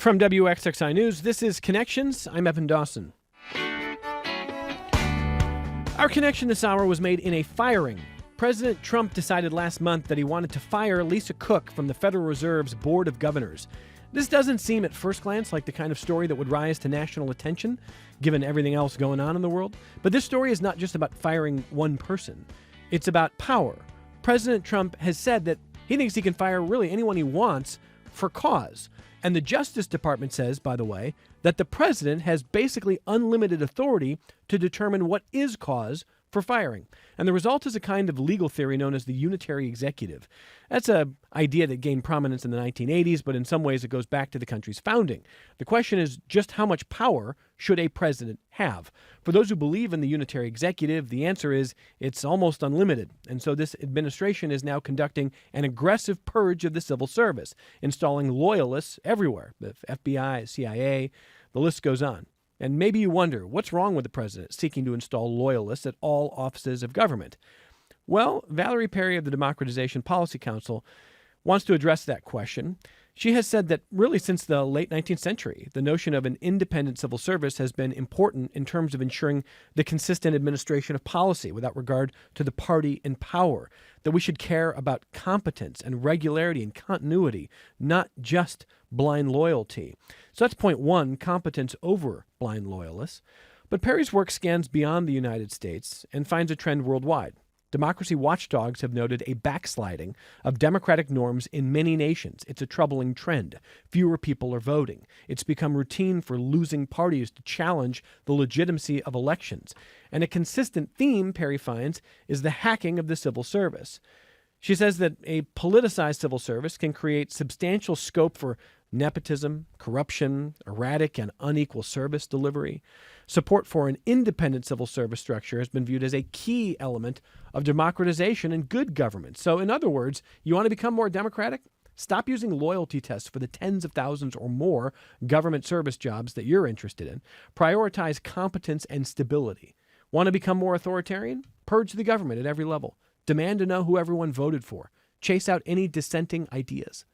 From WXXI News, this is Connections. I'm Evan Dawson. Our connection this hour was made in a firing. President Trump decided last month that he wanted to fire Lisa Cook from the Federal Reserve's Board of Governors. This doesn't seem at first glance like the kind of story that would rise to national attention, given everything else going on in the world. But this story is not just about firing one person. It's about power. President Trump has said that he thinks he can fire really anyone he wants for cause. And the Justice Department says, by the way, that the president has basically unlimited authority to determine what is cause for firing. And the result is a kind of legal theory known as the unitary executive. That's an idea that gained prominence in the 1980s, but in some ways it goes back to the country's founding. The question is just how much power should a president have? For those who believe in the unitary executive, the answer is it's almost unlimited. And so this administration is now conducting an aggressive purge of the civil service, installing loyalists everywhere, the FBI, CIA, the list goes on. And maybe you wonder, what's wrong with the president seeking to install loyalists at all offices of government? Well, Valery Perry of the Democratization Policy Council wants to address that question. She has said that really since the late 19th century, the notion of an independent civil service has been important in terms of ensuring the consistent administration of policy without regard to the party in power, that we should care about competence and regularity and continuity, not just blind loyalty. So that's point one, competence over blind loyalists. But Perry's work scans beyond the United States and finds a trend worldwide. Democracy watchdogs have noted a backsliding of democratic norms in many nations. It's a troubling trend. Fewer people are voting. It's become routine for losing parties to challenge the legitimacy of elections. And a consistent theme, Perry finds, is the hacking of the civil service. She says that a politicized civil service can create substantial scope for nepotism, corruption, erratic and unequal service delivery. Support for an independent civil service structure has been viewed as a key element of democratization and good government. So in other words, you want to become more democratic? Stop using loyalty tests for the tens of thousands or more government service jobs that you're interested in. Prioritize competence and stability. Want to become more authoritarian? Purge the government at every level. Demand to know who everyone voted for. Chase out any dissenting ideas.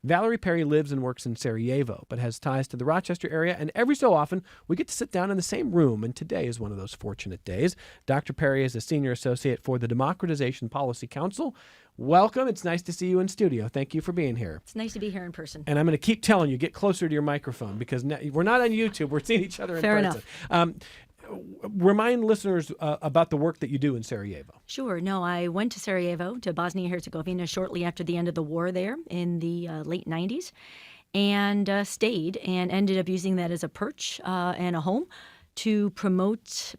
Valery Perry lives and works in Sarajevo, but has ties to the Rochester area, and every so often we get to sit down in the same room, and today is one of those fortunate days. Dr. Perry is a senior associate for the Democratization Policy Council. Welcome. It's nice to see you in studio. Thank you for being here. It's nice to be here in person. And I'm going to keep telling you, get closer to your microphone, because we're not on YouTube. We're seeing each other in person. Fair enough. Remind listeners about the work that you do in Sarajevo. Sure. No, I went to Sarajevo, to Bosnia-Herzegovina, shortly after the end of the war there in the late 90s, and stayed and ended up using that as a perch and a home to promote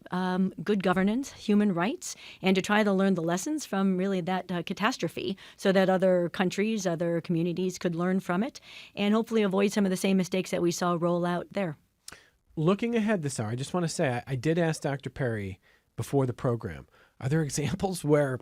good governance, human rights, and to try to learn the lessons from really that catastrophe so that other countries, other communities could learn from it and hopefully avoid some of the same mistakes that we saw roll out there. Looking ahead this hour, I just want to say I did ask Dr. Perry before the program, are there examples where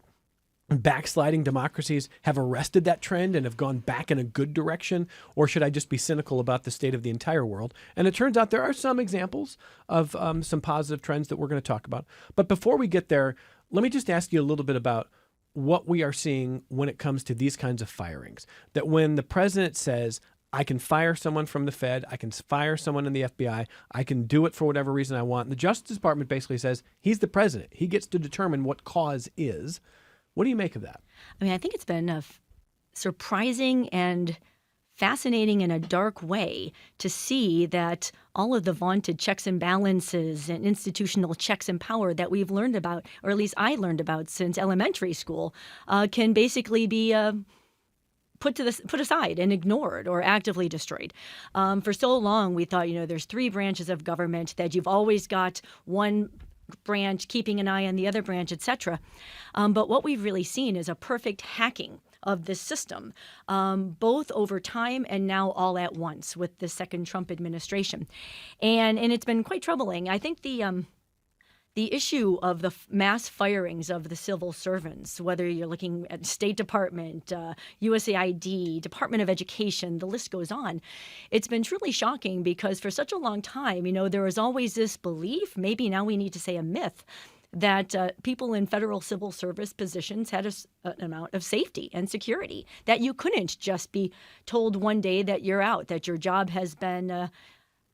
backsliding democracies have arrested that trend and have gone back in a good direction? Or should I just be cynical about the state of the entire world? And it turns out there are some examples of some positive trends that we're going to talk about. But before we get there, let me just ask you a little bit about what we are seeing when it comes to these kinds of firings. That when the president says, I can fire someone from the Fed, I can fire someone in the FBI, I can do it for whatever reason I want. And the Justice Department basically says he's the president. He gets to determine what cause is. What do you make of that? I mean, I think it's been surprising and fascinating in a dark way to see that all of the vaunted checks and balances and institutional checks and power that we've learned about, or at least I learned about since elementary school, can basically be put aside and ignored or actively destroyed. For so long, we thought, there's three branches of government, that you've always got one branch keeping an eye on the other branch, et cetera. But what we've really seen is a perfect hacking of this system, both over time and now all at once with the second Trump administration. And it's been quite troubling. I think the issue of the mass firings of the civil servants, whether you're looking at State Department, USAID, Department of Education, the list goes on. It's been truly shocking because for such a long time, there was always this belief, maybe now we need to say a myth, that people in federal civil service positions had an amount of safety and security, that you couldn't just be told one day that you're out, that your job has been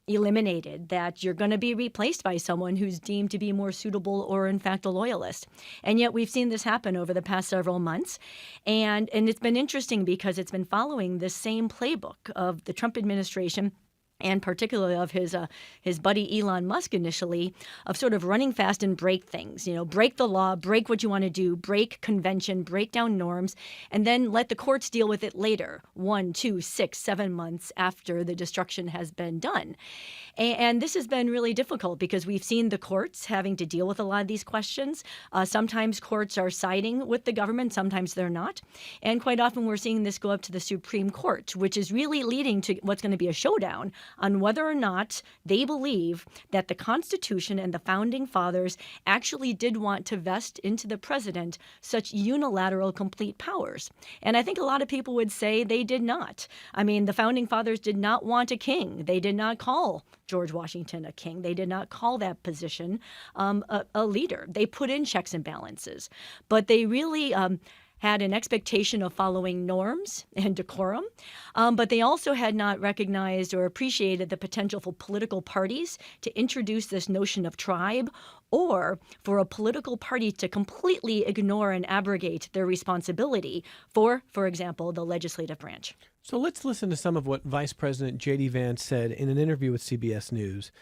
eliminated, that you're going to be replaced by someone who's deemed to be more suitable or in fact a loyalist. And yet we've seen this happen over the past several months. And it's been interesting because it's been following the same playbook of the Trump administration, and particularly of his buddy Elon Musk initially, of sort of running fast and break things, break the law, break what you want to do, break convention, break down norms, and then let the courts deal with it later, 1, 2, 6, 7 months after the destruction has been done. And this has been really difficult because we've seen the courts having to deal with a lot of these questions. Sometimes courts are siding with the government, sometimes they're not. And quite often we're seeing this go up to the Supreme Court, which is really leading to what's going to be a showdown on whether or not they believe that the Constitution and the Founding Fathers actually did want to vest into the president such unilateral complete powers. And I think a lot of people would say they did not. I mean, the Founding Fathers did not want a king. They did not call George Washington a king. They did not call that position a leader. They put in checks and balances. But they really had an expectation of following norms and decorum, but they also had not recognized or appreciated the potential for political parties to introduce this notion of tribe, or for a political party to completely ignore and abrogate their responsibility for example, the legislative branch. So let's listen to some of what Vice President J.D. Vance said in an interview with CBS News,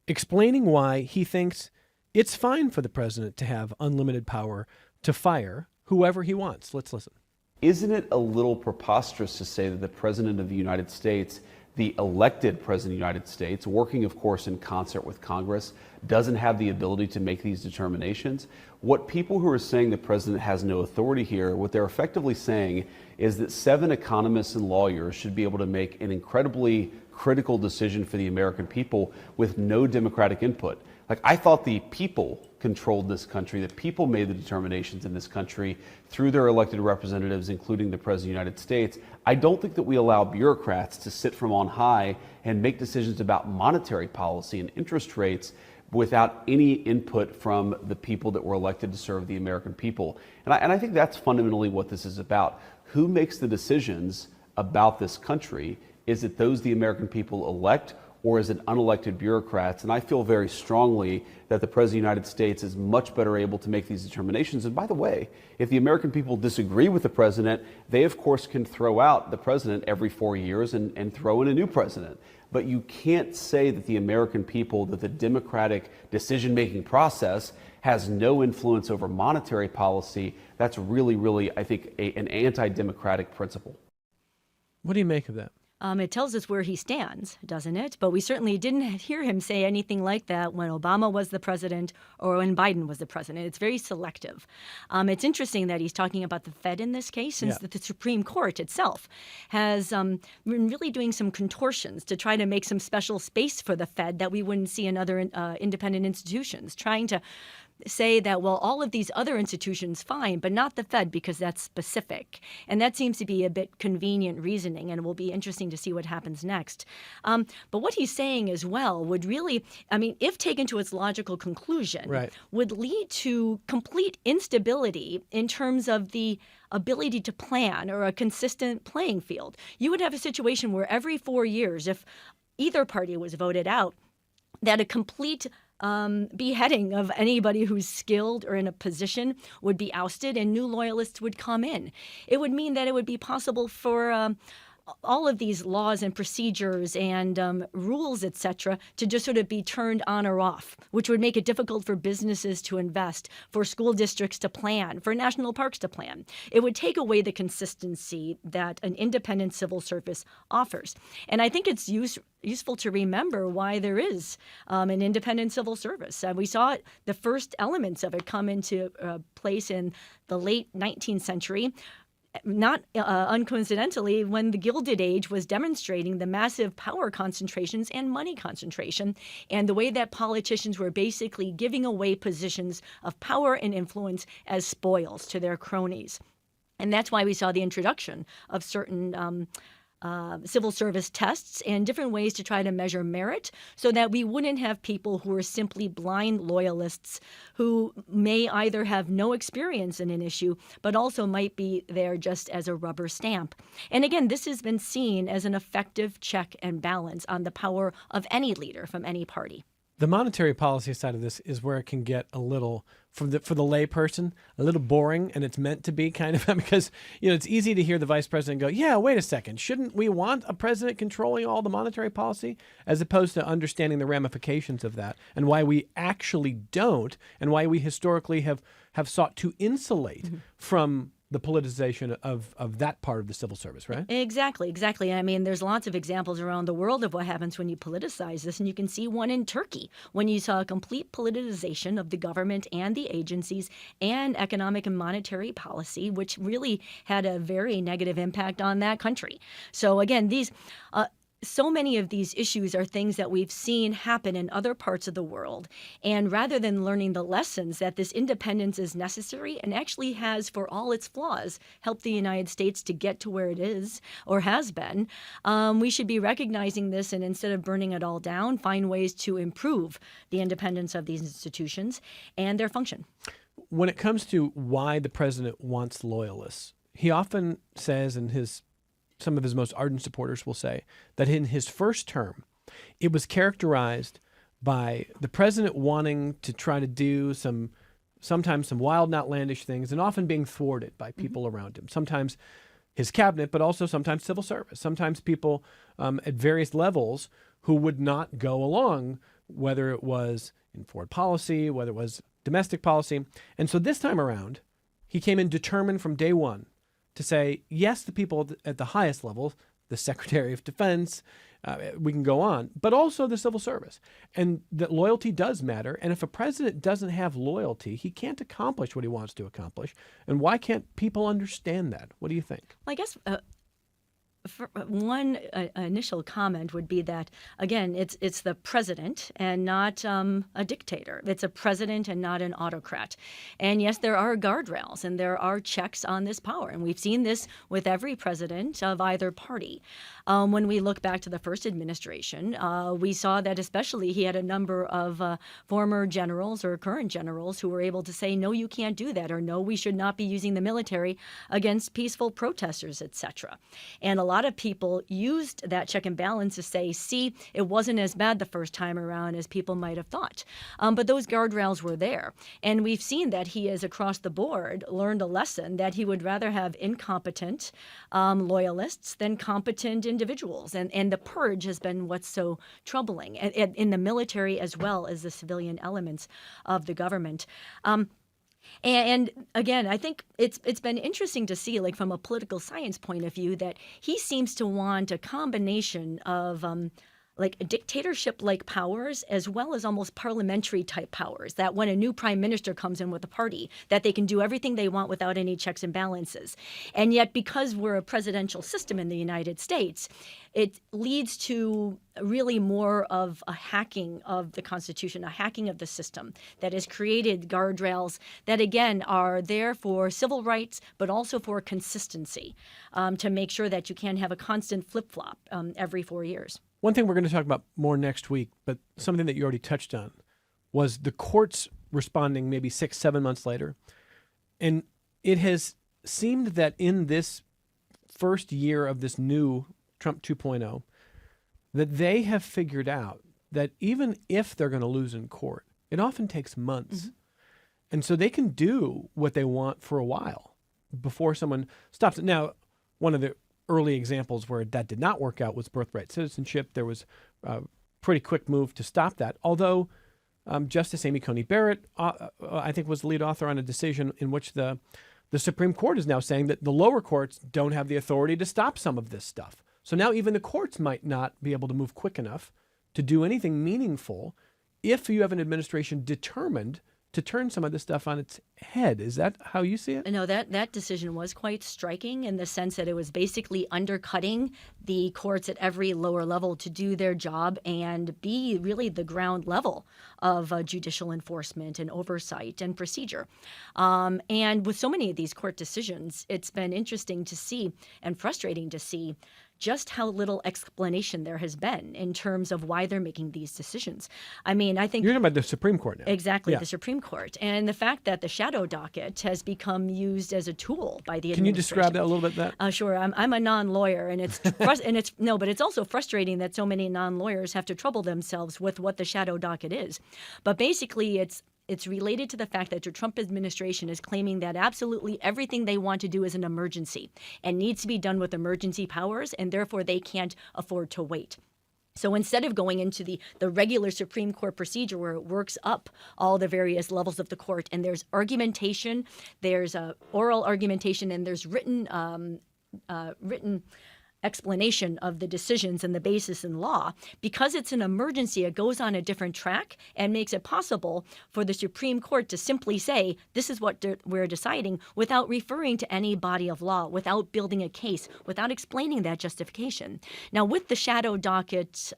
explaining why he thinks it's fine for the president to have unlimited power to fire whoever he wants. Let's listen. Isn't it a little preposterous to say that the President of the United States, the elected President of the United States, working, of course, in concert with Congress, doesn't have the ability to make these determinations? What people who are saying the President has no authority here, what they're effectively saying is that 7 economists and lawyers should be able to make an incredibly critical decision for the American people with no democratic input. Like, I thought the people controlled this country, that people made the determinations in this country through their elected representatives, including the President of the United States. I don't think that we allow bureaucrats to sit from on high and make decisions about monetary policy and interest rates without any input from the people that were elected to serve the American people. And I think that's fundamentally what this is about. Who makes the decisions about this country? Is it those the American people elect, or is it unelected bureaucrats? And I feel very strongly that the President of the United States is much better able to make these determinations. And by the way, if the American people disagree with the president, they of course can throw out the president every 4 years and throw in a new president. But you can't say that the American people, that the democratic decision-making process has no influence over monetary policy. That's really, really, I think, an anti-democratic principle. What do you make of that? It tells us where he stands, doesn't it? But we certainly didn't hear him say anything like that when Obama was the president or when Biden was the president. It's very selective. It's interesting that he's talking about the Fed in this case, since the Supreme Court itself has been really doing some contortions to try to make some special space for the Fed that we wouldn't see in other independent institutions, trying to say that, well, all of these other institutions, fine, but not the Fed because that's specific. And that seems to be a bit convenient reasoning, and it will be interesting to see what happens next. But what he's saying as well would really, I mean, if taken to its logical conclusion, would lead to complete instability in terms of the ability to plan or a consistent playing field. You would have a situation where every 4 years, if either party was voted out, that a complete beheading of anybody who's skilled or in a position would be ousted and new loyalists would come in. It would mean that it would be possible for all of these laws and procedures and rules, et cetera, to just sort of be turned on or off, which would make it difficult for businesses to invest, for school districts to plan, for national parks to plan. It would take away the consistency that an independent civil service offers. And I think it's useful to remember why there is an independent civil service. We saw the first elements of it come into place in the late 19th century, not uncoincidentally, when the Gilded Age was demonstrating the massive power concentrations and money concentration, and the way that politicians were basically giving away positions of power and influence as spoils to their cronies. And that's why we saw the introduction of certain civil service tests and different ways to try to measure merit so that we wouldn't have people who are simply blind loyalists who may either have no experience in an issue, but also might be there just as a rubber stamp. And again, this has been seen as an effective check and balance on the power of any leader from any party. The monetary policy side of this is where it can get a little, for the layperson, a little boring, and it's meant to be kind of, because it's easy to hear the vice president go, yeah, wait a second, shouldn't we want a president controlling all the monetary policy, as opposed to understanding the ramifications of that and why we actually don't, and why we historically have sought to insulate from the politicization of that part of the civil service, right? Exactly. I mean, there's lots of examples around the world of what happens when you politicize this, and you can see one in Turkey when you saw a complete politicization of the government and the agencies and economic and monetary policy, which really had a very negative impact on that country. So again, so many of these issues are things that we've seen happen in other parts of the world. And rather than learning the lessons that this independence is necessary and actually has, for all its flaws, helped the United States to get to where it is or has been, we should be recognizing this and instead of burning it all down, find ways to improve the independence of these institutions and their function. When it comes to why the president wants loyalists, he often says some of his most ardent supporters will say that in his first term, it was characterized by the president wanting to try to do sometimes some wild and outlandish things, and often being thwarted by people around him. Sometimes his cabinet, but also sometimes civil service. Sometimes people at various levels who would not go along, whether it was in foreign policy, whether it was domestic policy. And so this time around, he came in determined from day one to say, yes, the people at the highest level, the Secretary of Defense, we can go on, but also the civil service. And that loyalty does matter. And if a president doesn't have loyalty, he can't accomplish what he wants to accomplish. And why can't people understand that? What do you think? Well, I guess for one initial comment would be that, again, it's the president and not a dictator. It's a president and not an autocrat. And yes, there are guardrails and there are checks on this power. And we've seen this with every president of either party. When we look back to the first administration, we saw that especially he had a number of former generals or current generals who were able to say, no, you can't do that, or no, we should not be using the military against peaceful protesters, etc. And a lot of people used that check and balance to say, see, it wasn't as bad the first time around as people might have thought. But those guardrails were there. And we've seen that he has, across the board, learned a lesson that he would rather have incompetent loyalists than competent individuals. And the purge has been what's so troubling in the military as well as the civilian elements of the government. And again, I think it's been interesting to see, like from a political science point of view, that he seems to want a combination of like dictatorship-like powers as well as almost parliamentary-type powers, that when a new prime minister comes in with a party, that they can do everything they want without any checks and balances. And yet, because we're a presidential system in the United States, it leads to really more of a hacking of the Constitution, a hacking of the system that has created guardrails that, again, are there for civil rights, but also for consistency, to make sure that you can't have a constant flip-flop every 4 years. One thing we're going to talk about more next week, but something that you already touched on, was the courts responding maybe 6-7 months later. And it has seemed that in this first year of this new Trump 2.0, that they have figured out that even if they're going to lose in court, it often takes months. And so they can do what they want for a while before someone stops it. Now, one of the early examples where that did not work out was birthright citizenship. There was a pretty quick move to stop that, although Justice Amy Coney Barrett, I think, was the lead author on a decision in which the Supreme Court is now saying that the lower courts don't have the authority to stop some of this stuff. So now even the courts might not be able to move quick enough to do anything meaningful if you have an administration determined to turn some of this stuff on its head. Is that how you see it? No, that decision was quite striking in the sense that it was basically undercutting the courts at every lower level to do their job and be really the ground level of judicial enforcement and oversight and procedure. And with so many of these court decisions, it's been interesting to see and frustrating to see just how little explanation there has been in terms of why they're making these decisions. I mean, I think You're talking about the Supreme Court now. exactly, Yeah. the Supreme Court, and the fact that the shadow docket has become used as a tool by the Can you administration. describe that a little bit? Sure. I'm a non-lawyer, and it's but it's also frustrating that so many non-lawyers have to trouble themselves with what the shadow docket is. But basically, it's related to the fact that the Trump administration is claiming that absolutely everything they want to do is an emergency and needs to be done with emergency powers, and therefore they can't afford to wait. So instead of going into the regular Supreme Court procedure where it works up all the various levels of the court, and there's argumentation, there's oral argumentation, and there's written explanation of the decisions and the basis in law, because it's an emergency, it goes on a different track and makes it possible for the Supreme Court to simply say, this is what we're deciding, without referring to any body of law, without building a case, without explaining that justification. Now, with the shadow docket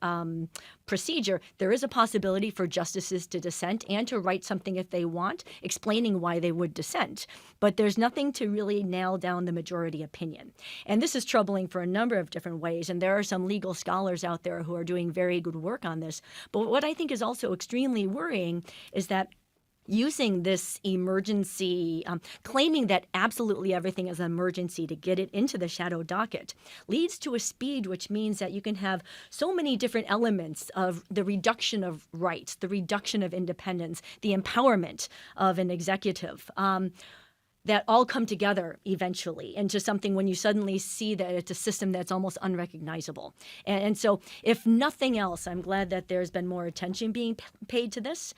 procedure, there is a possibility for justices to dissent and to write something if they want, explaining why they would dissent. But there's nothing to really nail down the majority opinion. And this is troubling for a number of different ways. And there are some legal scholars out there who are doing very good work on this. But what I think is also extremely worrying is that using this emergency, claiming that absolutely everything is an emergency to get it into the shadow docket, leads to a speed which means that you can have so many different elements of the reduction of rights, the reduction of independence, the empowerment of an executive, that all come together eventually into something when you suddenly see that it's a system that's almost unrecognizable. And so if nothing else, I'm glad that there's been more attention being paid to this,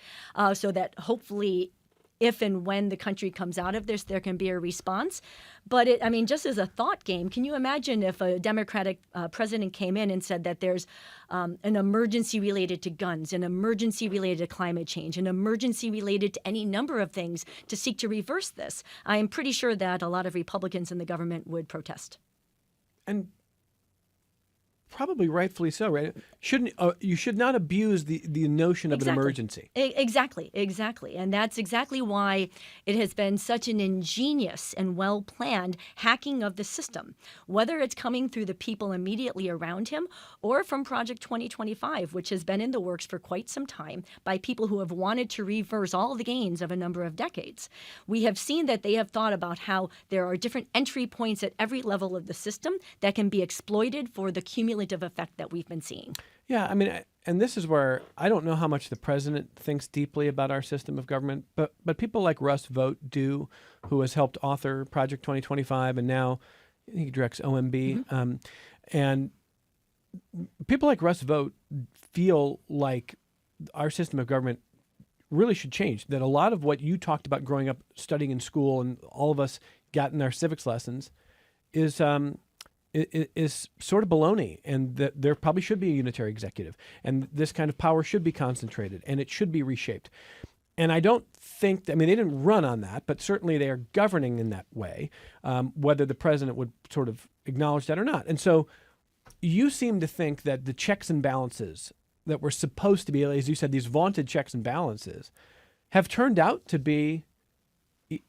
so that hopefully if and when the country comes out of this, there can be a response. But just as a thought game, can you imagine if a Democratic president came in and said that there's an emergency related to guns, an emergency related to climate change, an emergency related to any number of things to seek to reverse this? I am pretty sure that a lot of Republicans in the government would protest. And probably rightfully so, right? You should not abuse the notion of an emergency. Exactly. And that's exactly why it has been such an ingenious and well-planned hacking of the system, whether it's coming through the people immediately around him or from Project 2025, which has been in the works for quite some time by people who have wanted to reverse all the gains of a number of decades. We have seen that they have thought about how there are different entry points at every level of the system that can be exploited for the cumulative effect that we've been seeing. Yeah, and this is where I don't know how much the president thinks deeply about our system of government, but people like Russ Vought do, who has helped author Project 2025, and now he directs OMB. Mm-hmm. And people like Russ Vought feel like our system of government really should change, that a lot of what you talked about growing up studying in school and all of us got in our civics lessons is sort of baloney, and that there probably should be a unitary executive, and this kind of power should be concentrated, and it should be reshaped. And I don't think, they didn't run on that, but certainly they are governing in that way, whether the president would sort of acknowledge that or not. And so you seem to think that the checks and balances that were supposed to be, as you said, these vaunted checks and balances, have turned out to be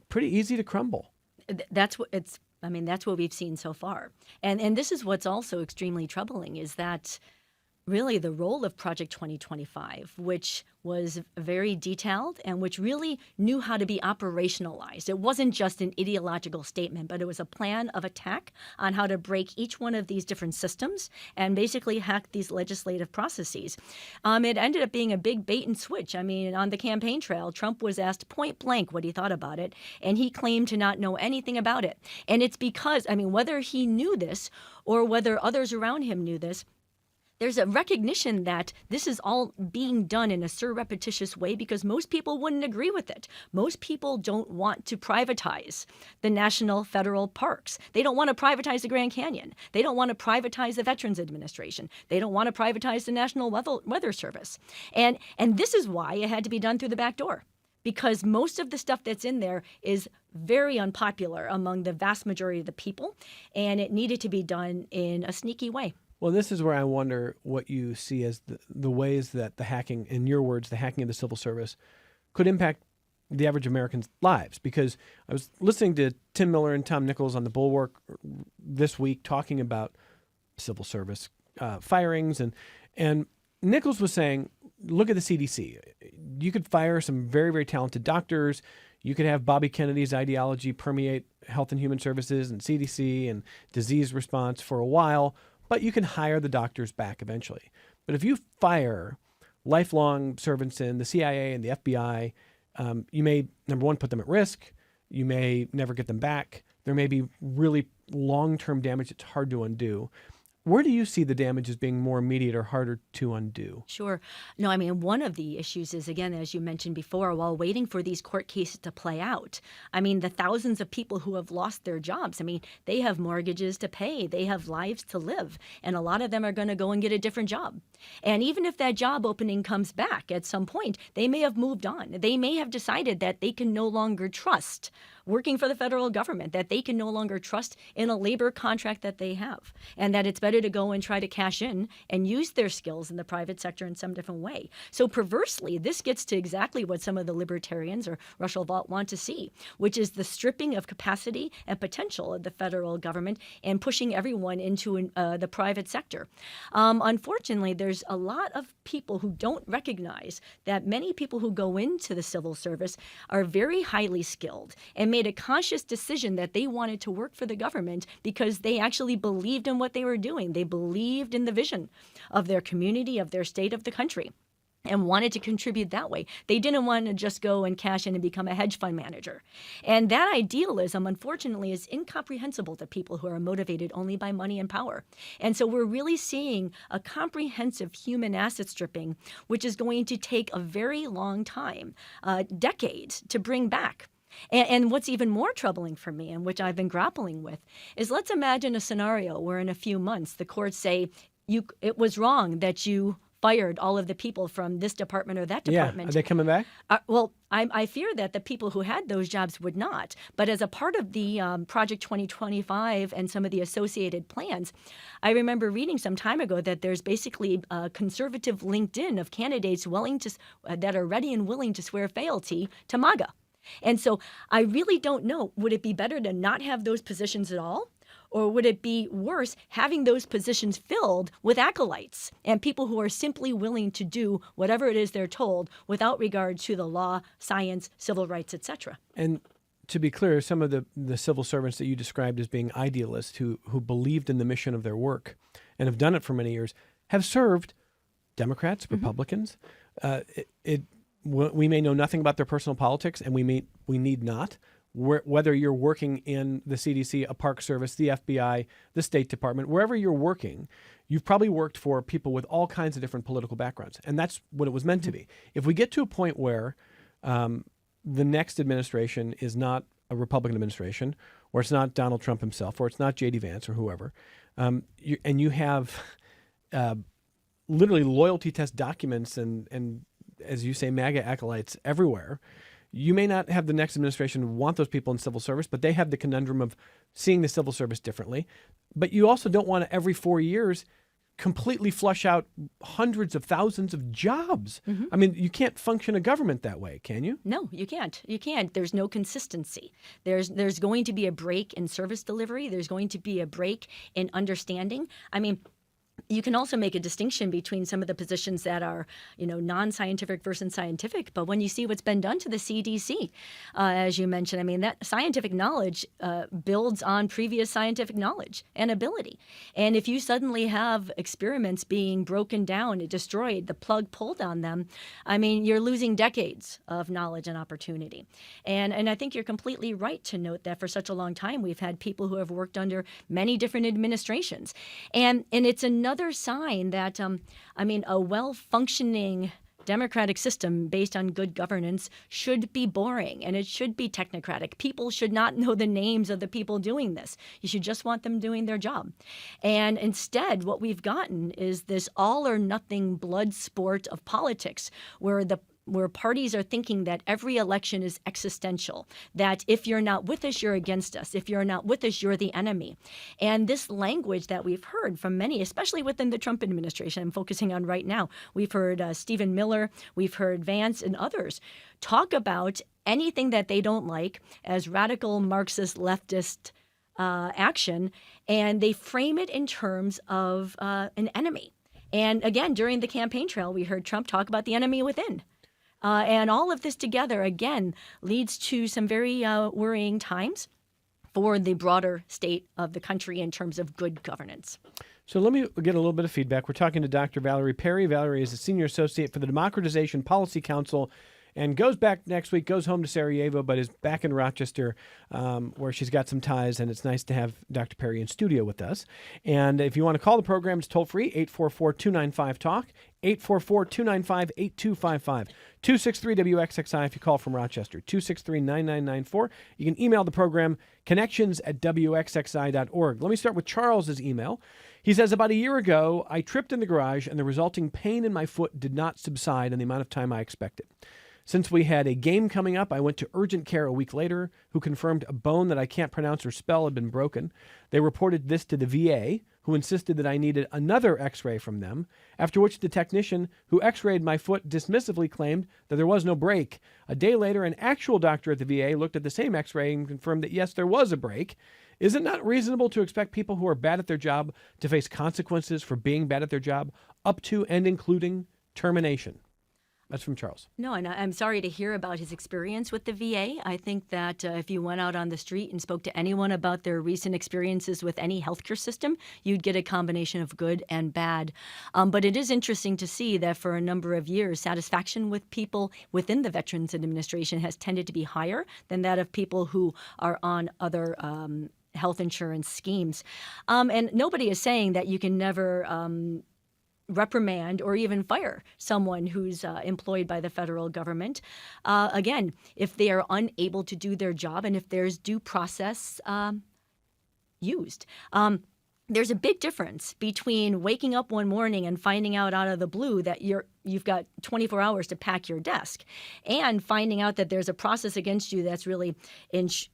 pretty easy to crumble. That's what we've seen so far. And this is what's also extremely troubling, is that really the role of Project 2025, which was very detailed and which really knew how to be operationalized. It wasn't just an ideological statement, but it was a plan of attack on how to break each one of these different systems and basically hack these legislative processes. It ended up being a big bait and switch. On the campaign trail, Trump was asked point blank what he thought about it, and he claimed to not know anything about it. And it's because, whether he knew this or whether others around him knew this, there's a recognition that this is all being done in a surreptitious way because most people wouldn't agree with it. Most people don't want to privatize the national federal parks. They don't want to privatize the Grand Canyon. They don't want to privatize the Veterans Administration. They don't want to privatize the National Weather Service. And this is why it had to be done through the back door, because most of the stuff that's in there is very unpopular among the vast majority of the people, and it needed to be done in a sneaky way. Well, this is where I wonder what you see as the ways that the hacking, in your words, the hacking of the civil service could impact the average American's lives. Because I was listening to Tim Miller and Tom Nichols on the Bulwark this week talking about civil service firings. And Nichols was saying, look at the CDC. You could fire some very, very talented doctors. You could have Bobby Kennedy's ideology permeate Health and Human Services and CDC and disease response for a while, but you can hire the doctors back eventually. But if you fire lifelong servants in the CIA and the FBI, you may, number one, put them at risk. You may never get them back. There may be really long-term damage that's hard to undo. Where do you see the damage as being more immediate or harder to undo? Sure. No, I mean, one of the issues is, again, as you mentioned before, while waiting for these court cases to play out, I mean, the thousands of people who have lost their jobs, I mean, they have mortgages to pay, they have lives to live, and a lot of them are going to go and get a different job. And even if that job opening comes back at some point, they may have moved on. They may have decided that they can no longer trust working for the federal government, that they can no longer trust in a labor contract that they have, and that it's better to go and try to cash in and use their skills in the private sector in some different way. So perversely, this gets to exactly what some of the libertarians or Rush Limbaugh want to see, which is the stripping of capacity and potential of the federal government and pushing everyone into the private sector. Unfortunately, there's a lot of people who don't recognize that many people who go into the civil service are very highly skilled and made a conscious decision that they wanted to work for the government because they actually believed in what they were doing. They believed in the vision of their community, of their state, of the country, and wanted to contribute that way. They didn't want to just go and cash in and become a hedge fund manager. And that idealism, unfortunately, is incomprehensible to people who are motivated only by money and power. And so we're really seeing a comprehensive human asset stripping, which is going to take a very long time, decades, to bring back. And what's even more troubling for me, and which I've been grappling with, is let's imagine a scenario where in a few months the courts say, it was wrong that you fired all of the people from this department or that department. Yeah, are they coming back? Well, I fear that the people who had those jobs would not. But as a part of the Project 2025 and some of the associated plans, I remember reading some time ago that there's basically a conservative LinkedIn of candidates that are ready and willing to swear fealty to MAGA. And so I really don't know, would it be better to not have those positions at all? Or would it be worse having those positions filled with acolytes and people who are simply willing to do whatever it is they're told without regard to the law, science, civil rights, etc.? And to be clear, some of the civil servants that you described as being idealists who believed in the mission of their work and have done it for many years have served Democrats, Republicans. We may know nothing about their personal politics, and we need not. Whether you're working in the CDC, a Park Service, the FBI, the State Department, wherever you're working, you've probably worked for people with all kinds of different political backgrounds, and that's what it was meant to be. If we get to a point where the next administration is not a Republican administration, or it's not Donald Trump himself, or it's not J.D. Vance or whoever, and you have literally loyalty test documents and as you say, MAGA acolytes everywhere, you may not have the next administration want those people in civil service, but they have the conundrum of seeing the civil service differently. But you also don't want to, every 4 years, completely flush out hundreds of thousands of jobs. I mean, you can't function a government that way, can you? No, you can't. You can't. There's no consistency. There's going to be a break in service delivery. There's going to be a break in understanding. I mean, you can also make a distinction between some of the positions that are, non-scientific versus scientific. But when you see what's been done to the CDC, as you mentioned, I mean, that scientific knowledge builds on previous scientific knowledge and ability. And if you suddenly have experiments being broken down and destroyed, the plug pulled on them, I mean, you're losing decades of knowledge and opportunity. And I think you're completely right to note that for such a long time, we've had people who have worked under many different administrations. And it's another sign that, a well-functioning democratic system based on good governance should be boring and it should be technocratic. People should not know the names of the people doing this. You should just want them doing their job. And instead, what we've gotten is this all-or-nothing blood sport of politics where parties are thinking that every election is existential, that if you're not with us, you're against us. If you're not with us, you're the enemy. And this language that we've heard from many, especially within the Trump administration, I'm focusing on right now, we've heard Stephen Miller, we've heard Vance and others talk about anything that they don't like as radical Marxist leftist action, and they frame it in terms of an enemy. And again, during the campaign trail, we heard Trump talk about the enemy within. And all of this together, again, leads to some very worrying times for the broader state of the country in terms of good governance. So let me get a little bit of feedback. We're talking to Dr. Valery Perry. Valery is a senior associate for the Democratization Policy Council and goes back next week, goes home to Sarajevo, but is back in Rochester where she's got some ties, and it's nice to have Dr. Perry in studio with us. And if you want to call the program, it's toll-free, 844-295-TALK, 844-295-8255, 263-WXXI if you call from Rochester, 263-9994. You can email the program, connections@wxxi.org. Let me start with Charles's email. He says, about a year ago, I tripped in the garage and the resulting pain in my foot did not subside in the amount of time I expected. Since we had a game coming up, I went to urgent care a week later, who confirmed a bone that I can't pronounce or spell had been broken. They reported this to the VA, who insisted that I needed another x-ray from them, after which the technician who x-rayed my foot dismissively claimed that there was no break. A day later, an actual doctor at the VA looked at the same x-ray and confirmed that, yes, there was a break. Is it not reasonable to expect people who are bad at their job to face consequences for being bad at their job, up to and including termination? That's from Charles. No, and I'm sorry to hear about his experience with the VA. I think that if you went out on the street and spoke to anyone about their recent experiences with any healthcare system, you'd get a combination of good and bad. But it is interesting to see that for a number of years, satisfaction with people within the Veterans Administration has tended to be higher than that of people who are on other health insurance schemes. And nobody is saying that you can never reprimand or even fire someone who's employed by the federal government. Again, if they are unable to do their job and if there's due process used. There's a big difference between waking up one morning and finding out of the blue that you've got 24 hours to pack your desk, and finding out that there's a process against you that's really is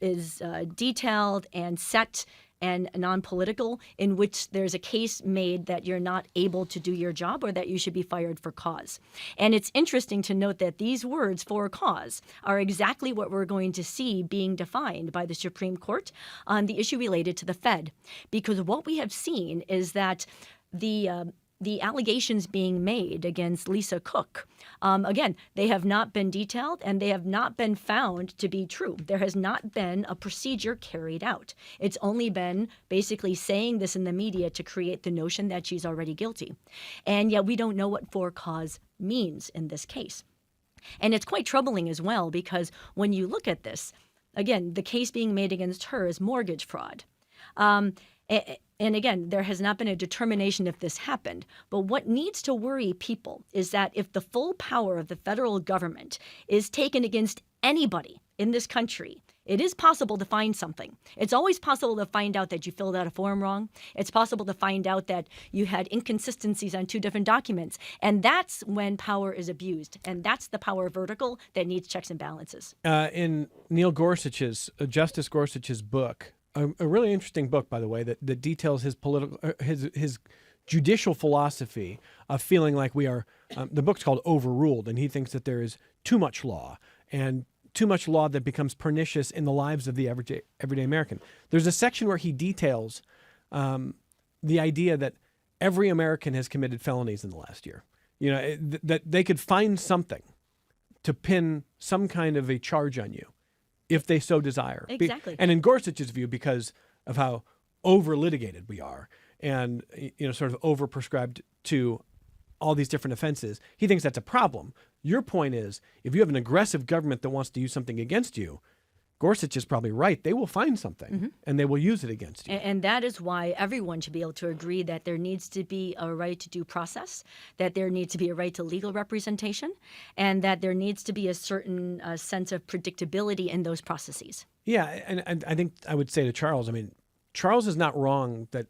detailed and set and non-political, in which there's a case made that you're not able to do your job or that you should be fired for cause. And it's interesting to note that these words, for cause, are exactly what we're going to see being defined by the Supreme Court on the issue related to the Fed. Because what we have seen is that the allegations being made against Lisa Cook, again, they have not been detailed and they have not been found to be true. There has not been a procedure carried out. It's only been basically saying this in the media to create the notion that she's already guilty. And yet we don't know what for cause means in this case. And it's quite troubling as well, because when you look at this, again, the case being made against her is mortgage fraud. And again, there has not been a determination if this happened. But what needs to worry people is that if the full power of the federal government is taken against anybody in this country, it is possible to find something. It's always possible to find out that you filled out a form wrong. It's possible to find out that you had inconsistencies on 2 different documents. And that's when power is abused. And that's the power vertical that needs checks and balances. In Neil Gorsuch's, Justice Gorsuch's book, a really interesting book, by the way, that details his his judicial philosophy of feeling like we are, the book's called Overruled, and he thinks that there is too much law, and too much law that becomes pernicious in the lives of the everyday American. There's a section where he details the idea that every American has committed felonies in the last year. You know, that they could find something to pin some kind of a charge on you if they so desire. Exactly. And in Gorsuch's view, because of how over-litigated we are and, you know, sort of over-prescribed to all these different offenses, he thinks that's a problem. Your point is, if you have an aggressive government that wants to use something against you, Gorsuch is probably right. They will find something, and they will use it against you. And that is why everyone should be able to agree that there needs to be a right to due process, that there needs to be a right to legal representation, and that there needs to be a certain sense of predictability in those processes. Yeah, and I think I would say to Charles, I mean, Charles is not wrong that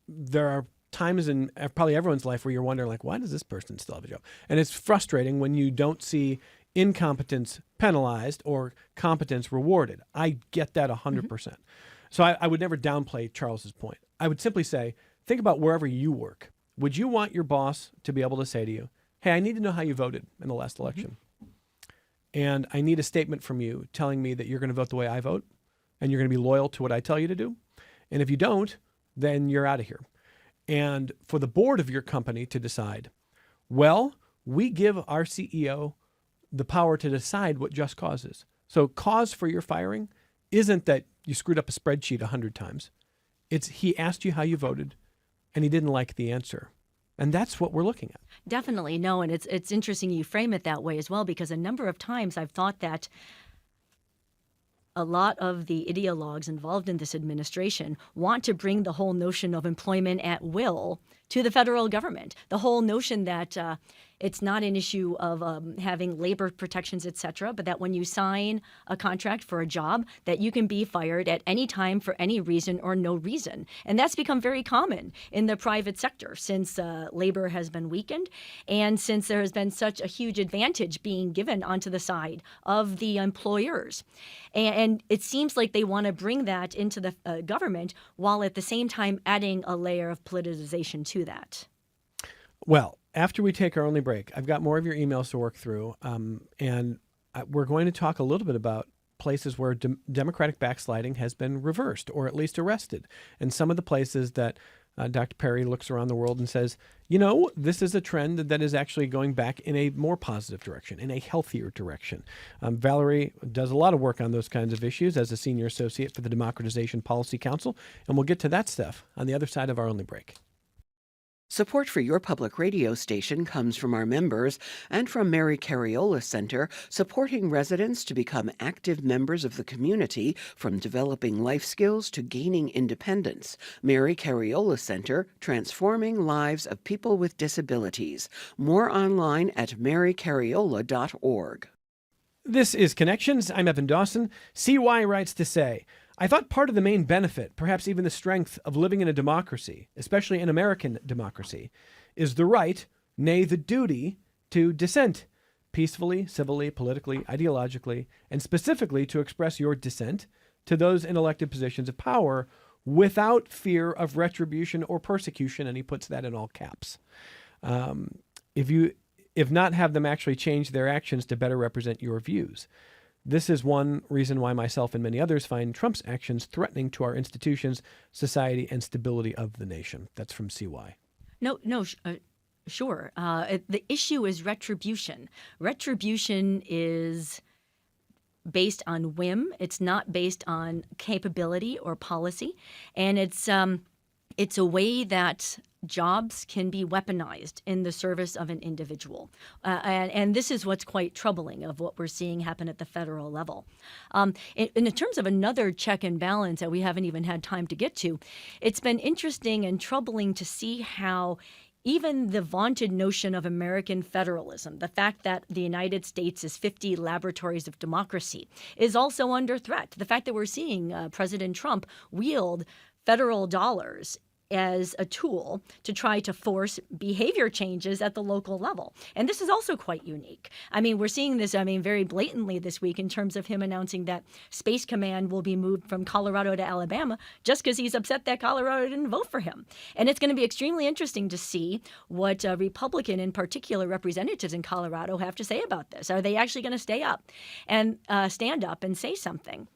there are times in probably everyone's life where you're wondering, like, why does this person still have a job? And it's frustrating when you don't see incompetence penalized or competence rewarded. I get that 100%. So I would never downplay Charles's point. I would simply say, think about wherever you work. Would you want your boss to be able to say to you, hey, I need to know how you voted in the last election. And I need a statement from you telling me that you're going to vote the way I vote and you're going to be loyal to what I tell you to do. And if you don't, then you're out of here. And for the board of your company to decide, well, we give our CEO the power to decide what just cause is. So cause for your firing isn't that you screwed up a spreadsheet 100 times. It's he asked you how you voted, and he didn't like the answer. And that's what we're looking at. Definitely. No, and it's interesting you frame it that way as well, because a number of times I've thought that a lot of the ideologues involved in this administration want to bring the whole notion of employment at will to the federal government. The whole notion that it's not an issue of having labor protections, et cetera, but that when you sign a contract for a job, that you can be fired at any time for any reason or no reason. And that's become very common in the private sector since labor has been weakened and since there has been such a huge advantage being given onto the side of the employers. And it seems like they want to bring that into the government while at the same time adding a layer of politicization to that. Well, after we take our only break, I've got more of your emails to work through, and we're going to talk a little bit about places where Democratic backsliding has been reversed or at least arrested, and some of the places that Dr. Perry looks around the world and says, you know, this is a trend that is actually going back in a more positive direction, in a healthier direction. Valery does a lot of work on those kinds of issues as a senior associate for the Democratization Policy Council, and we'll get to that stuff on the other side of our only break. Support for your public radio station comes from our members and from Mary Cariola Center, supporting residents to become active members of the community, from developing life skills to gaining independence. Mary Cariola Center, transforming lives of people with disabilities. More online at marycariola.org. This is Connections. I'm Evan Dawson. CY writes to say, I thought part of the main benefit, perhaps even the strength, of living in a democracy, especially an American democracy, is the right, nay, the duty, to dissent, peacefully, civilly, politically, ideologically, and specifically to express your dissent to those in elected positions of power without fear of retribution or persecution, and he puts that in all caps. If not, have them actually change their actions to better represent your views. This is one reason why myself and many others find Trump's actions threatening to our institutions, society, and stability of the nation. That's from CY. Sure. The issue is retribution. Retribution is based on whim. It's not based on capability or policy. And it's a way that jobs can be weaponized in the service of an individual. And this is what's quite troubling of what we're seeing happen at the federal level. In terms of another check and balance that we haven't even had time to get to, it's been interesting and troubling to see how even the vaunted notion of American federalism, the fact that the United States is 50 laboratories of democracy, is also under threat. The fact that we're seeing President Trump wield federal dollars as a tool to try to force behavior changes at the local level. And this is also quite unique. I mean, we're seeing this, very blatantly this week in terms of him announcing that Space Command will be moved from Colorado to Alabama just because he's upset that Colorado didn't vote for him. And it's going to be extremely interesting to see what Republican, in particular, representatives in Colorado have to say about this. Are they actually going to stay up and stand up and say something?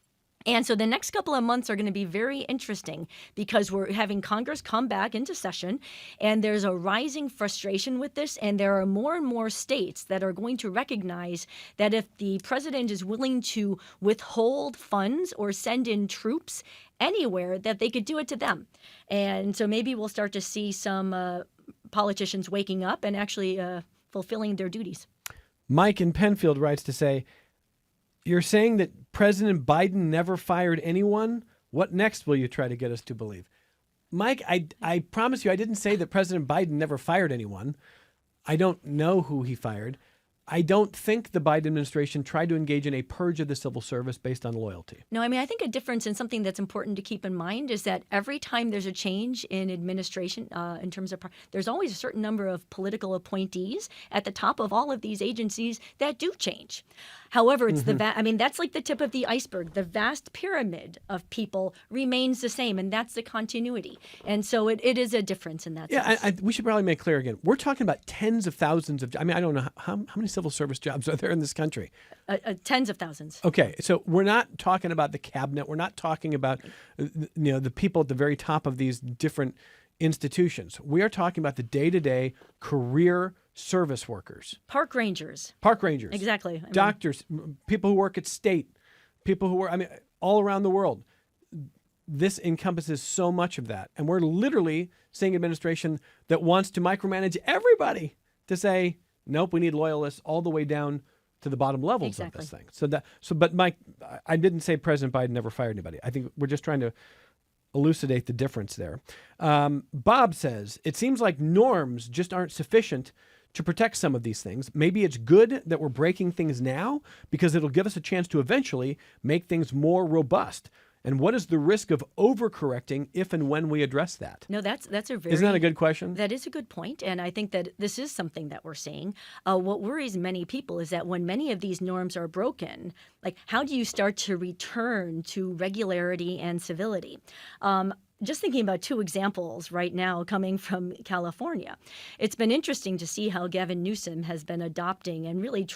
And so the next couple of months are going to be very interesting because we're having Congress come back into session, and there's a rising frustration with this, and there are more and more states that are going to recognize that if the president is willing to withhold funds or send in troops anywhere, that they could do it to them. And so maybe we'll start to see some politicians waking up and actually fulfilling their duties. Mike in Penfield writes to say, you're saying that President Biden never fired anyone? What next will you try to get us to believe? Mike, I promise you, I didn't say that President Biden never fired anyone. I don't know who he fired. I don't think the Biden administration tried to engage in a purge of the civil service based on loyalty. No, I think a difference and something that's important to keep in mind is that every time there's a change in administration, in terms of, there's always a certain number of political appointees at the top of all of these agencies that do change. However, it's that's like the tip of the iceberg. The vast pyramid of people remains the same, and that's the continuity. And so it is a difference in that sense. Yeah, we should probably make clear again. We're talking about tens of thousands of, I don't know how many civil service jobs are there in this country? Tens of thousands. Okay, so we're not talking about the cabinet. We're not talking about the people at the very top of these different institutions. We are talking about the day-to-day career service workers. Park rangers. Exactly. I mean, doctors, people who work at state, people who work, all around the world. This encompasses so much of that. And we're literally seeing an administration that wants to micromanage everybody to say, nope, we need loyalists all the way down to the bottom levels of this thing. But Mike, I didn't say President Biden never fired anybody. I think we're just trying to elucidate the difference there. Bob says, it seems like norms just aren't sufficient to protect some of these things. Maybe it's good that we're breaking things now because it'll give us a chance to eventually make things more robust. And what is the risk of overcorrecting if and when we address that? No, that's a very... Isn't that a good question? That is a good point, and I think that this is something that we're seeing. What worries many people is that when many of these norms are broken, like how do you start to return to regularity and civility? Just thinking about two examples right now coming from California. It's been interesting to see how Gavin Newsom has been adopting and really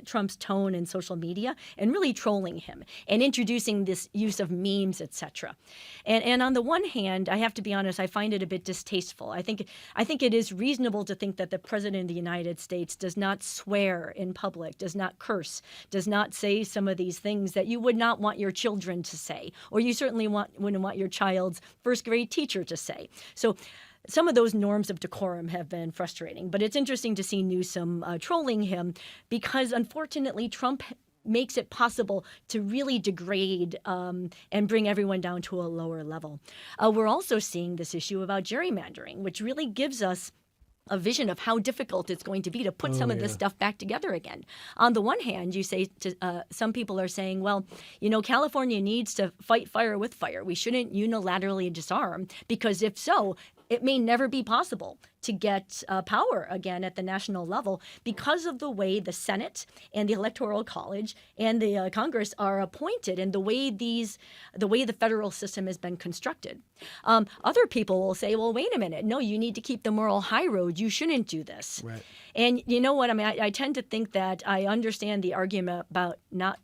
Trump's tone in social media and really trolling him and introducing this use of memes, etc. And on the one hand, I have to be honest, I find it a bit distasteful. I think it is reasonable to think that the President of the United States does not swear in public, does not curse, does not say some of these things that you would not want your children to say, or you certainly wouldn't want your child's first grade teacher to say. So some of those norms of decorum have been frustrating, but it's interesting to see Newsom trolling him because unfortunately Trump makes it possible to really degrade and bring everyone down to a lower level. We're also seeing this issue about gerrymandering, which really gives us a vision of how difficult it's going to be to put some of this stuff back together again. On the one hand, you say some people are saying, well, California needs to fight fire with fire. We shouldn't unilaterally disarm because if so, it may never be possible to get power again at the national level because of the way the Senate and the Electoral College and the Congress are appointed and the way the federal system has been constructed. Other people will say, well, wait a minute. No, you need to keep the moral high road. You shouldn't do this. Right. And you know what? I tend to think that I understand the argument about not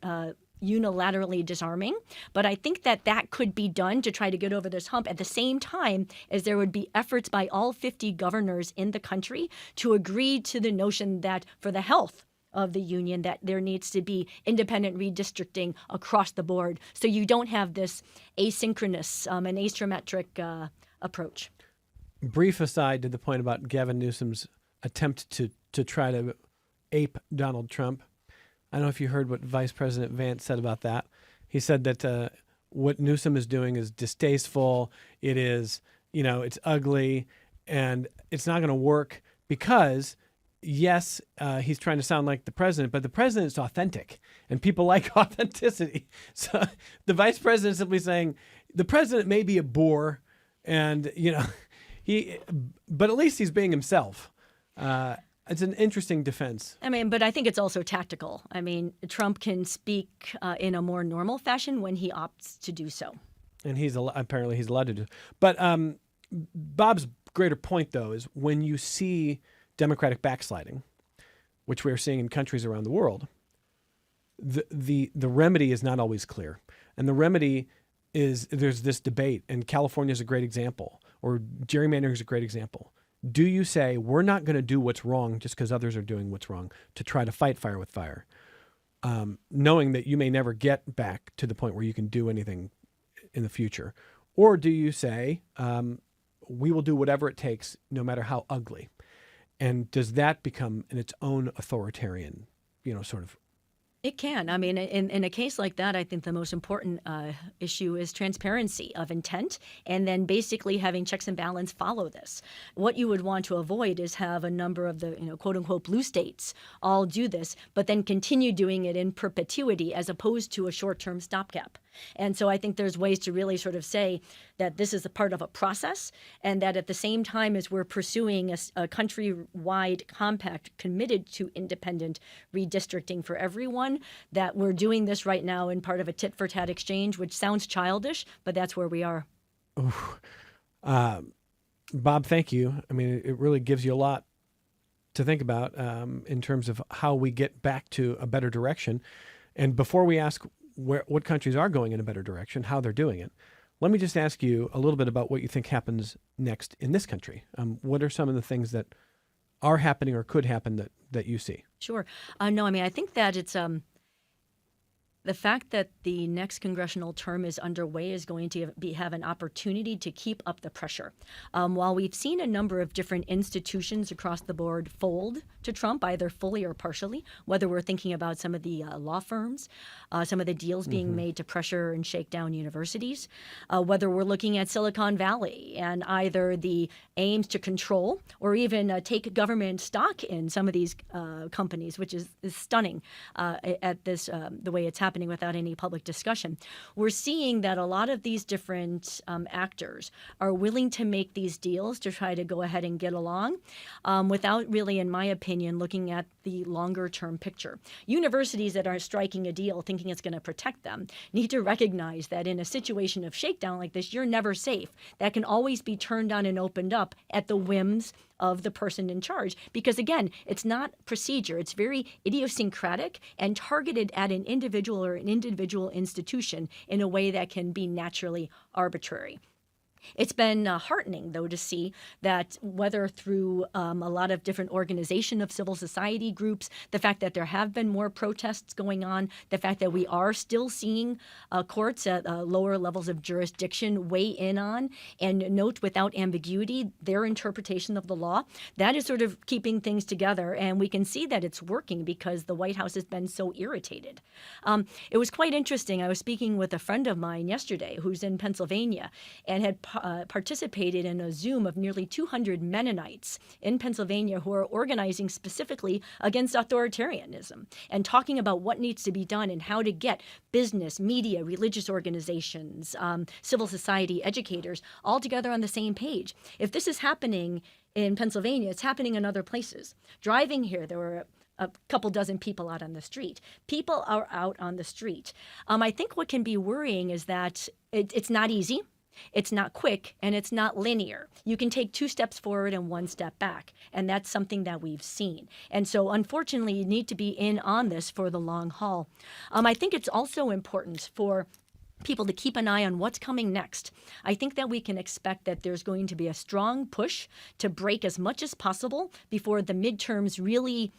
unilaterally disarming, but I think that could be done to try to get over this hump at the same time as there would be efforts by all 50 governors in the country to agree to the notion that for the health of the union that there needs to be independent redistricting across the board so you don't have this asynchronous and asymmetric approach. Brief aside to the point about Gavin Newsom's attempt to try to ape Donald Trump. I don't know if you heard what Vice President Vance said about that. He said that what Newsom is doing is distasteful. It is, it's ugly, and it's not going to work because, yes, he's trying to sound like the president, but the president's authentic, and people like authenticity. So the vice president is simply saying the president may be a bore, and but at least he's being himself. It's an interesting defense. But I think it's also tactical. Trump can speak in a more normal fashion when he opts to do so. And apparently he's allowed to do. But Bob's greater point, though, is when you see Democratic backsliding, which we're seeing in countries around the world, the remedy is not always clear. And the remedy is there's this debate, and California is a great example, or gerrymandering is a great example. Do you say, we're not going to do what's wrong just because others are doing what's wrong to try to fight fire with fire, knowing that you may never get back to the point where you can do anything in the future? Or do you say, we will do whatever it takes, no matter how ugly? And does that become in its own authoritarian, sort of? It can. In a case like that, I think the most important issue is transparency of intent and then basically having checks and balance follow this. What you would want to avoid is have a number of the, quote unquote, blue states all do this, but then continue doing it in perpetuity as opposed to a short-term stopgap. And so I think there's ways to really sort of say that this is a part of a process and that at the same time as we're pursuing a countrywide compact committed to independent redistricting for everyone, that we're doing this right now in part of a tit-for-tat exchange, which sounds childish, but that's where we are. Bob, thank you. It really gives you a lot to think about in terms of how we get back to a better direction. And before we ask what countries are going in a better direction, how they're doing it, let me just ask you a little bit about what you think happens next in this country. What are some of the things that are happening or could happen that you see? Sure. No, I mean, I think that it's the fact that the next congressional term is underway is going to have an opportunity to keep up the pressure. While we've seen a number of different institutions across the board fold to Trump, either fully or partially, whether we're thinking about some of the law firms, some of the deals being made to pressure and shake down universities, whether we're looking at Silicon Valley and either the aims to control or even take government stock in some of these companies, which is stunning at this the way it's happening without any public discussion. We're seeing that a lot of these different actors are willing to make these deals to try to go ahead and get along without really, in my opinion, looking at the longer term picture. Universities that are striking a deal thinking it's going to protect them need to recognize that in a situation of shakedown like this, you're never safe. That can always be turned on and opened up at the whims of the person in charge. Because again, it's not procedure. It's very idiosyncratic and targeted at an individual or an individual institution in a way that can be naturally arbitrary. It's been heartening, though, to see that whether through a lot of different organization of civil society groups, the fact that there have been more protests going on, the fact that we are still seeing courts at lower levels of jurisdiction weigh in on and note without ambiguity their interpretation of the law, that is sort of keeping things together. And we can see that it's working because the White House has been so irritated. It was quite interesting. I was speaking with a friend of mine yesterday who's in Pennsylvania and had participated in a Zoom of nearly 200 Mennonites in Pennsylvania who are organizing specifically against authoritarianism and talking about what needs to be done and how to get business, media, religious organizations, civil society, educators all together on the same page. If this is happening in Pennsylvania, it's happening in other places. Driving here, there were a couple dozen people out on the street. People are out on the street. I think what can be worrying is that it's not easy. It's not quick, and it's not linear. You can take 2 steps forward and 1 step back, and that's something that we've seen. And so, unfortunately, you need to be in on this for the long haul. I think it's also important for people to keep an eye on what's coming next. I think that we can expect that there's going to be a strong push to break as much as possible before the midterms really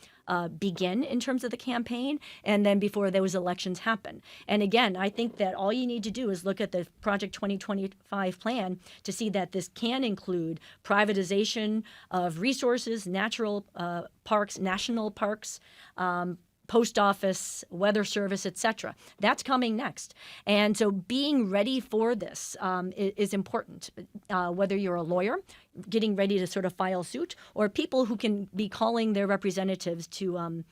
begin in terms of the campaign and then before those elections happen. And again, I think that all you need to do is look at the Project 2025 plan to see that this can include privatization of resources, natural parks, national parks, post office, weather service, etc. That's coming next. And so being ready for this is important, whether you're a lawyer getting ready to sort of file suit or people who can be calling their representatives to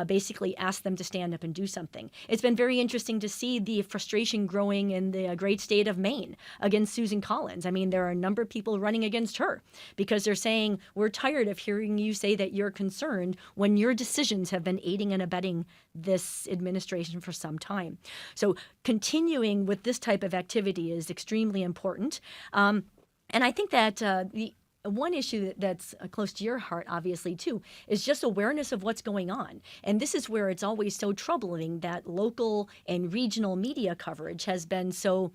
basically ask them to stand up and do something. It's been very interesting to see the frustration growing in the great state of Maine against Susan Collins. I mean, there are a number of people running against her because they're saying, we're tired of hearing you say that you're concerned when your decisions have been aiding and abetting this administration for some time. So continuing with this type of activity is extremely important. And I think that one issue that's close to your heart, obviously, too, is just awareness of what's going on. And this is where it's always so troubling that local and regional media coverage has been so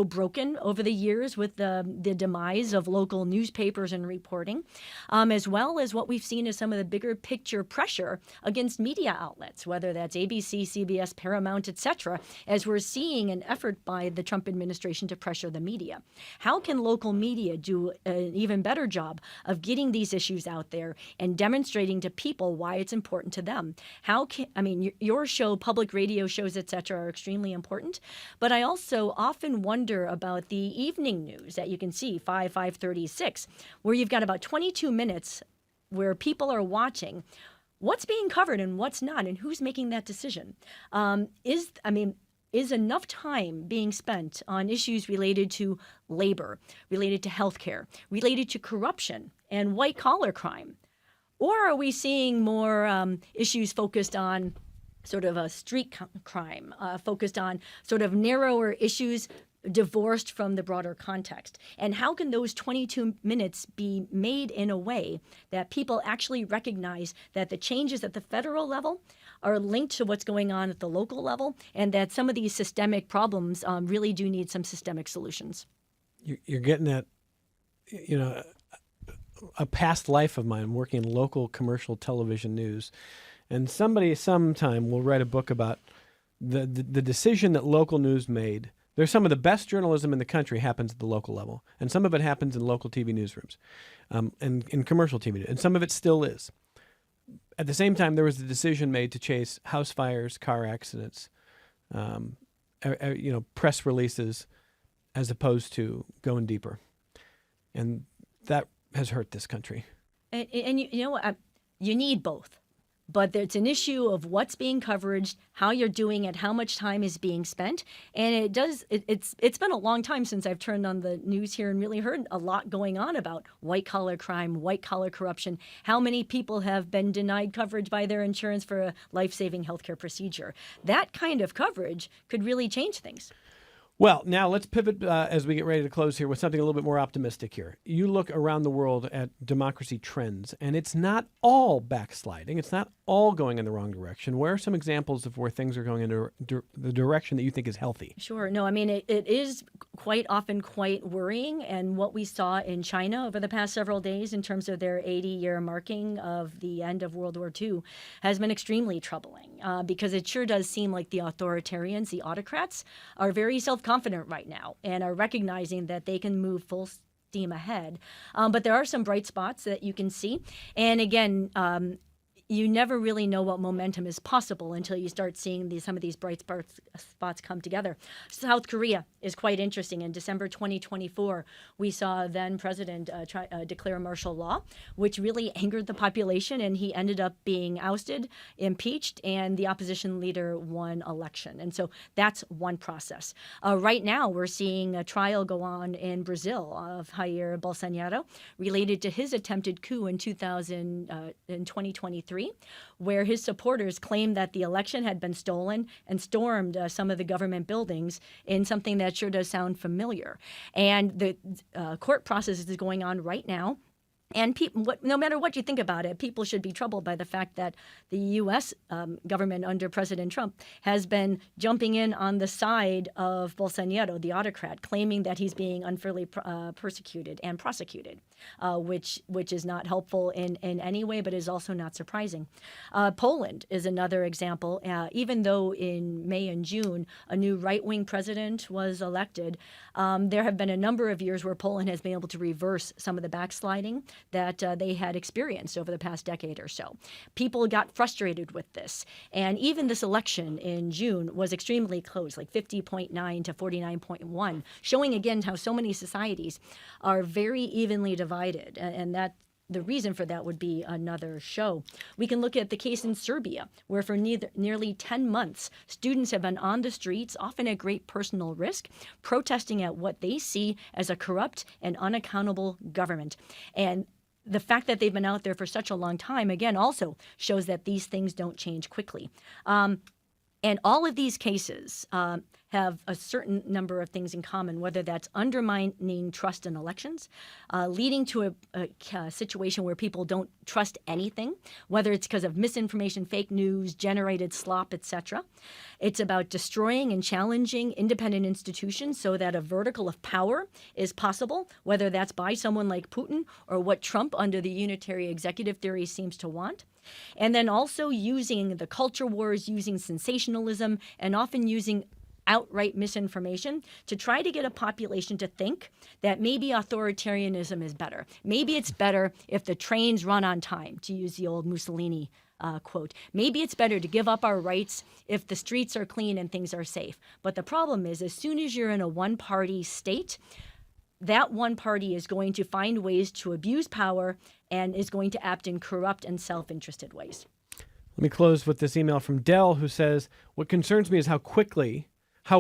broken over the years with the demise of local newspapers and reporting, as well as what we've seen as some of the bigger picture pressure against media outlets, whether that's ABC, CBS, Paramount, etc., as we're seeing an effort by the Trump administration to pressure the media. How can local media do an even better job of getting these issues out there and demonstrating to people why it's important to them? Your show, public radio shows, etc., are extremely important, but I also often wonder about the evening news that you can see, 5:36, where you've got about 22 minutes where people are watching what's being covered and what's not, and who's making that decision. Is enough time being spent on issues related to labor, related to healthcare, related to corruption and white-collar crime? Or are we seeing more issues focused on sort of a street crime, focused on sort of narrower issues divorced from the broader context. And how can those 22 minutes be made in a way that people actually recognize that the changes at the federal level are linked to what's going on at the local level, and that some of these systemic problems really do need some systemic solutions? You're getting at, a past life of mine working in local commercial television news. And somebody sometime will write a book about the decision that local news made. There's some of the best journalism in the country happens at the local level, and some of it happens in local TV newsrooms, and in commercial TV, and some of it still is. At the same time, there was a decision made to chase house fires, car accidents, press releases, as opposed to going deeper, and that has hurt this country. And you know what? You need both. But it's an issue of what's being covered, how you're doing it, how much time is being spent. And it's been a long time since I've turned on the news here and really heard a lot going on about white-collar crime, white-collar corruption, how many people have been denied coverage by their insurance for a life-saving healthcare procedure. That kind of coverage could really change things. Well, now let's pivot as we get ready to close here with something a little bit more optimistic here. You look around the world at democracy trends, and it's not all backsliding. It's not all going in the wrong direction. Where are some examples of where things are going in the direction that you think is healthy? Sure. No, I mean, it is quite often quite worrying. And what we saw in China over the past several days in terms of their 80-year marking of the end of World War II has been extremely troubling because it sure does seem like the authoritarians, the autocrats, are very self-confident right now and are recognizing that they can move full steam ahead. But there are some bright spots that you can see. And again, you never really know what momentum is possible until you start seeing some of these bright spots come together. South Korea is quite interesting. In December 2024, we saw then President declare martial law, which really angered the population, and he ended up being ousted, impeached, and the opposition leader won election. And so that's one process. Right now, we're seeing a trial go on in Brazil of Jair Bolsonaro related to his attempted coup in 2023. Where his supporters claimed that the election had been stolen and stormed some of the government buildings in something that sure does sound familiar. And the court process is going on right now. And no matter what you think about it, people should be troubled by the fact that the U.S. Government under President Trump has been jumping in on the side of Bolsonaro, the autocrat, claiming that he's being unfairly persecuted and prosecuted, which is not helpful in any way, but is also not surprising. Poland is another example. Even though in May and June a new right-wing president was elected, there have been a number of years where Poland has been able to reverse some of the backsliding that they had experienced over the past decade or so. People got frustrated with this. And even this election in June was extremely close, like 50.9 to 49.1, showing again how so many societies are very evenly divided. And that the reason for that would be another show. We can look at the case in Serbia, where for nearly 10 months, students have been on the streets, often at great personal risk, protesting at what they see as a corrupt and unaccountable government. And the fact that they've been out there for such a long time, again, also shows that these things don't change quickly. And all of these cases have a certain number of things in common, whether that's undermining trust in elections, leading to a situation where people don't trust anything, whether it's because of misinformation, fake news, generated slop, etc. It's about destroying and challenging independent institutions so that a vertical of power is possible, whether that's by someone like Putin or what Trump under the unitary executive theory seems to want. And then also using the culture wars, using sensationalism, and often using outright misinformation to try to get a population to think that maybe authoritarianism is better. Maybe it's better if the trains run on time, to use the old Mussolini quote. Maybe it's better to give up our rights if the streets are clean and things are safe. But the problem is, as soon as you're in a one-party state, that one party is going to find ways to abuse power and is going to act in corrupt and self-interested ways. Let me close with this email from Dell, who says, what concerns me is how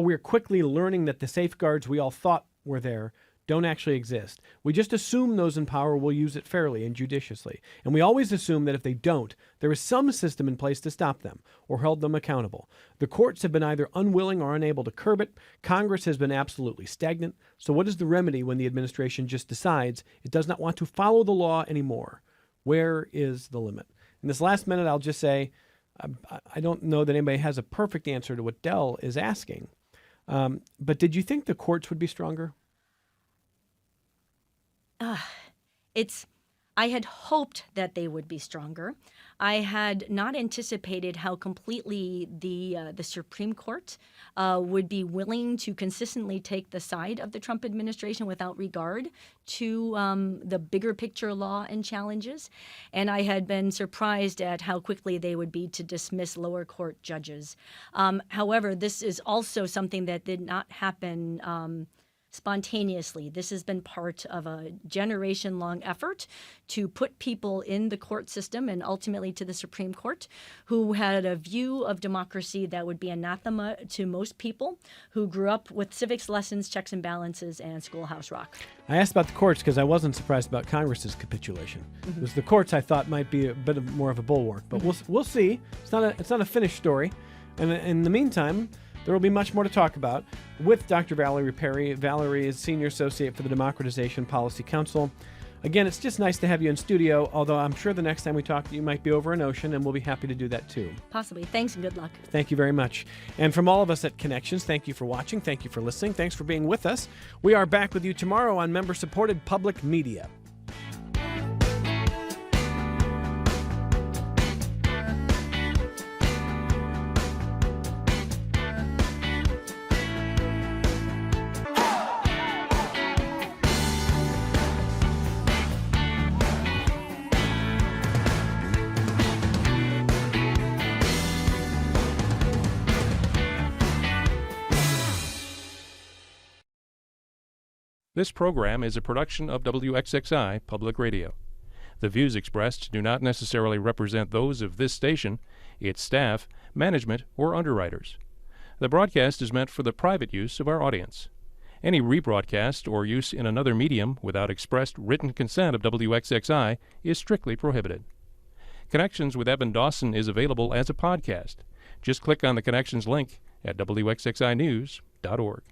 we're quickly learning that the safeguards we all thought were there don't actually exist. We just assume those in power will use it fairly and judiciously. And we always assume that if they don't, there is some system in place to stop them or hold them accountable. The courts have been either unwilling or unable to curb it. Congress has been absolutely stagnant. So what is the remedy when the administration just decides it does not want to follow the law anymore? Where is the limit? In this last minute, I'll just say, I don't know that anybody has a perfect answer to what Dell is asking. But did you think the courts would be stronger? I had hoped that they would be stronger. I had not anticipated how completely the Supreme Court would be willing to consistently take the side of the Trump administration without regard to the bigger picture law and challenges. And I had been surprised at how quickly they would be to dismiss lower court judges. However, this is also something that did not happen spontaneously. This has been part of a generation-long effort to put people in the court system and ultimately to the Supreme Court who had a view of democracy that would be anathema to most people who grew up with civics lessons, checks and balances, and Schoolhouse Rock. I asked about the courts because I wasn't surprised about Congress's capitulation. It was the courts I thought might be a bit more of a bulwark, but we'll see. It's not a finished story. And in the meantime, there will be much more to talk about with Dr. Valery Perry. Valery is Senior Associate for the Democratization Policy Council. Again, it's just nice to have you in studio, although I'm sure the next time we talk, you might be over an ocean, and we'll be happy to do that too. Possibly. Thanks and good luck. Thank you very much. And from all of us at Connections, thank you for watching. Thank you for listening. Thanks for being with us. We are back with you tomorrow on member-supported public media. This program is a production of WXXI Public Radio. The views expressed do not necessarily represent those of this station, its staff, management, or underwriters. The broadcast is meant for the private use of our audience. Any rebroadcast or use in another medium without expressed written consent of WXXI is strictly prohibited. Connections with Evan Dawson is available as a podcast. Just click on the Connections link at WXXInews.org.